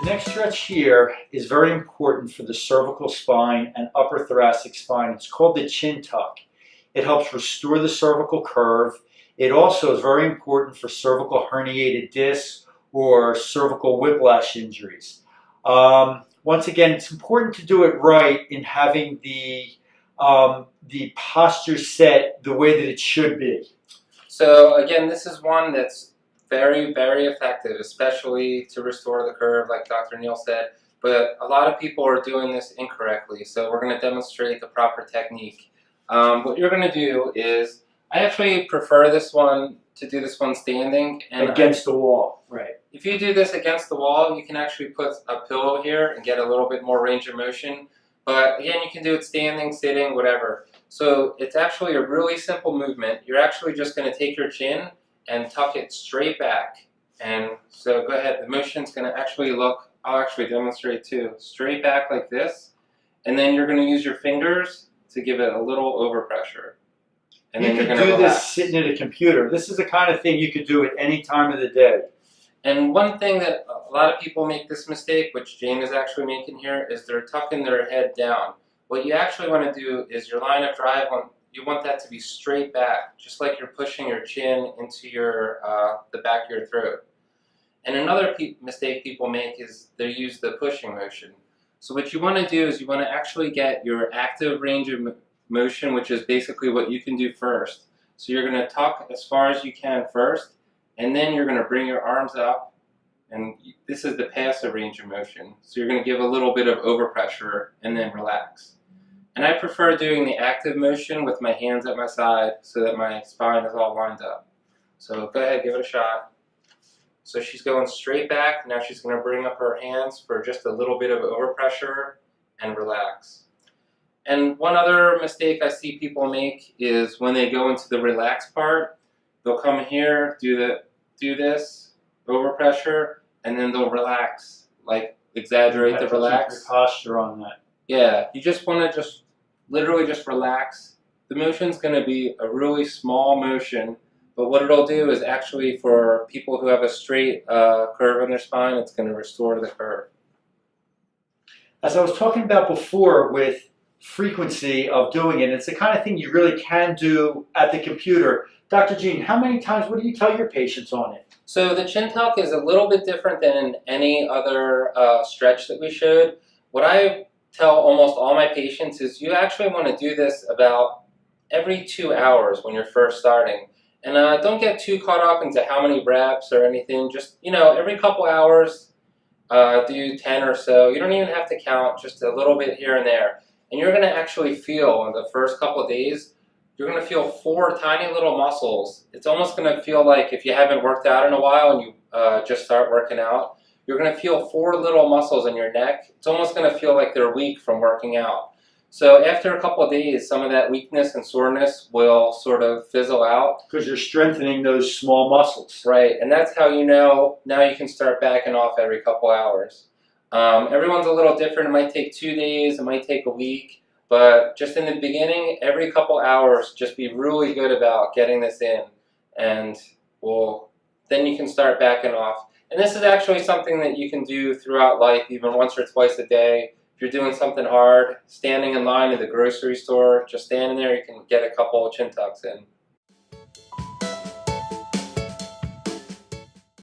Next stretch here is very important for the cervical spine and upper thoracic spine. It's called the chin tuck. It helps restore the cervical curve. It also is very important for cervical herniated discs or cervical whiplash injuries. Once again, it's important to do it right in having the posture set the way that it should be. So again, this is one that's very, very effective, especially to restore the curve, like Dr. Neal said. But a lot of people are doing this incorrectly, so we're going to demonstrate the proper technique. What you're going to do is, I actually prefer this one to do this one standing. And against the wall, right. If you do this against the wall, you can actually put a pillow here and get a little bit more range of motion. But again, you can do it standing, sitting, whatever. So it's actually a really simple movement. You're actually just going to take your chin and tuck it straight back. And so go ahead, the motion's going to actually look, I'll actually demonstrate too, straight back like this. And then you're going to use your fingers to give it a little overpressure. And you then you're could going to do relax. this sitting at a computer. This is the kind of thing you could do at any time of the day. And one thing that a lot of people make this mistake, which Jane is actually making here, is they're tucking their head down. What you actually want to do is your line of drive, you want that to be straight back, just like you're pushing your chin into your the back of your throat. And another mistake people make is they use the pushing motion. So what you want to do is you want to actually get your active range of motion, which is basically what you can do first. So you're going to tuck as far as you can first, and then you're going to bring your arms up, and this is the passive range of motion. So you're going to give a little bit of overpressure and then relax. And I prefer doing the active motion with my hands at my side so that my spine is all lined up. So go ahead, give it a shot. So she's going straight back. Now she's going to bring up her hands for just a little bit of overpressure and relax. And one other mistake I see people make is when they go into the relax part, they'll come here, do this, overpressure, and then they'll relax, like exaggerate the relax. Keep your posture on that. Yeah, you just want to literally just relax. The motion's going to be a really small motion, but what it'll do is actually for people who have a straight curve in their spine, it's going to restore the curve. As I was talking about before with frequency of doing it, it's the kind of thing you really can do at the computer. Dr. Jean, how many times, what do you tell your patients on it? So the chin tuck is a little bit different than any other stretch that we showed. What I tell almost all my patients is you actually want to do this about every 2 hours when you're first starting. And don't get too caught up into how many reps or anything. Just, every couple hours, do 10 or so. You don't even have to count, just a little bit here and there. And you're going to actually feel in the first couple of days, you're going to feel 4 tiny little muscles. It's almost going to feel like if you haven't worked out in a while and you just start working out, you're going to feel 4 little muscles in your neck. It's almost going to feel like they're weak from working out. So after a couple of days, some of that weakness and soreness will sort of fizzle out. Because you're strengthening those small muscles. Right, and that's how you know now you can start backing off every couple hours. Everyone's a little different. It might take 2 days, it might take a week, but just in the beginning, every couple hours, just be really good about getting this in, and then you can start backing off. And this is actually something that you can do throughout life, even once or twice a day. If you're doing something hard, standing in line at the grocery store, just standing there, you can get a couple of chin tucks in.